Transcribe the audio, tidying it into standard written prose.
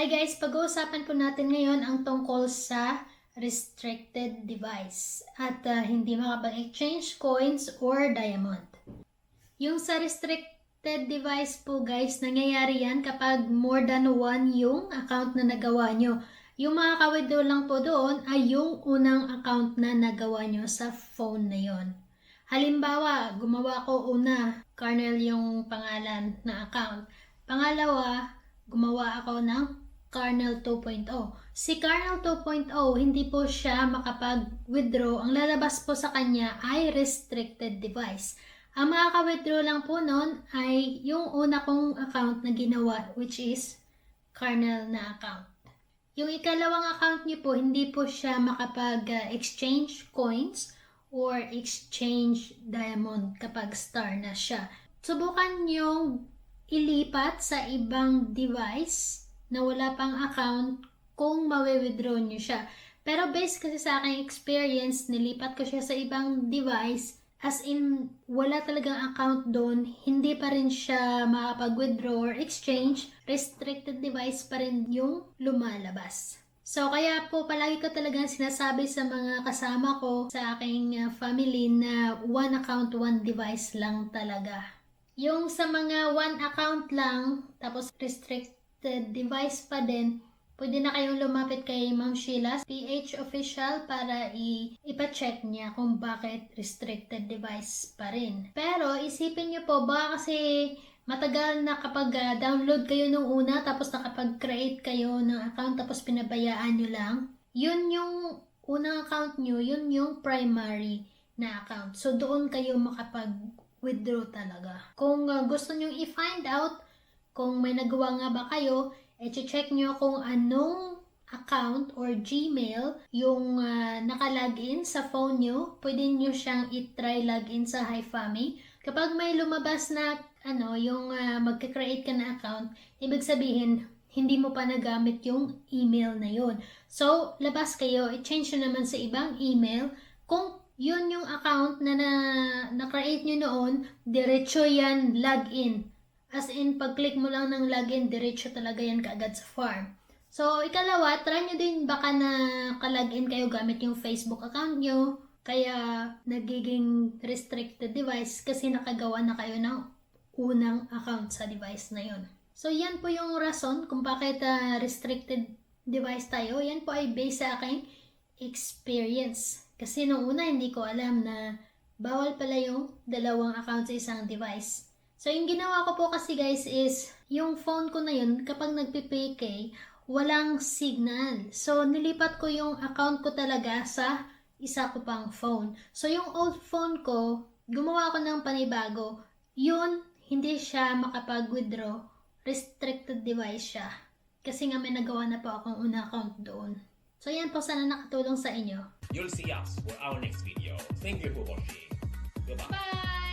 Hi guys, pag-uusapan po natin ngayon ang tungkol sa restricted device at hindi makapag-exchange coins or diamond. Yung sa restricted device po guys, nangyayari yan kapag more than one yung account na nagawa nyo. Yung makaka-withdraw lang po doon ay yung unang account na nagawa nyo sa phone na yon. Halimbawa, gumawa ko una, Carnel yung pangalan na account. Pangalawa, gumawa ako ng Carnel 2.0. Si Carnel 2.0, hindi po siya makapag-withdraw. Ang lalabas po sa kanya ay restricted device. Ang makaka-withdraw lang po nun ay yung una kong account na ginawa, which is Carnel na account. Yung ikalawang account niyo po, hindi po siya makapag-exchange coins or exchange diamond kapag star na siya. Subukan niyong ilipat sa ibang device na wala pang account kung mawi-withdraw nyo siya. Pero based kasi sa aking experience, nilipat ko siya sa ibang device, as in wala talagang account doon, hindi pa rin siya makapag-withdraw or exchange, restricted device pa rin yung lumalabas. So kaya po palagi ko talagang sinasabi sa mga kasama ko sa aking family na one account, one device lang talaga. Yung sa mga one account lang, tapos restricted device pa din, pwede na kayong lumapit kay Ma'am Sheila, PH Official, para ipa-check niya kung bakit restricted device pa rin. Pero isipin niyo po, baka kasi matagal na kapag download kayo nung una, tapos nakapag-create kayo ng account, tapos pinabayaan nyo lang, yun yung unang account nyo, yun yung primary na account. So doon kayo makapag-withdraw talaga. Kung gusto nyo i-find out kung may nagawa nga ba kayo, check nyo kung anong account or Gmail yung nakalagin sa phone nyo. Pwede nyo siyang i-try login sa HiFami. Kapag may lumabas na yung magka-create ka na account, ibig sabihin, hindi mo pa nagamit yung email na yun. So, labas kayo, i-change nyo naman sa ibang email. Kung yun yung account na na-create nyo noon, diretso yan login. As in, pag-click mo lang ng login, diretso talaga yan kaagad sa farm. So, ikalawa, try nyo din baka na ka-login kayo gamit yung Facebook account nyo. Kaya, nagiging restricted device kasi nakagawa na kayo ng unang account sa device na yon. So, yan po yung rason kung bakit restricted device tayo. Yan po ay based sa aking experience. Kasi nung una, hindi ko alam na bawal pala yung dalawang account sa isang device. So, yung ginawa ko po kasi guys is, yung phone ko na yun, kapag nagpipk, walang signal. So, nilipat ko yung account ko talaga sa isa ko pang phone. So, yung old phone ko, gumawa ko ng panibago. Yun, hindi siya makapag-withdraw. Restricted device siya. Kasi nga may nagawa na po akong unang account doon. So, yan po, sana nakatulong sa inyo. You'll see us for our next video. Thank you for watching. Goodbye. Bye!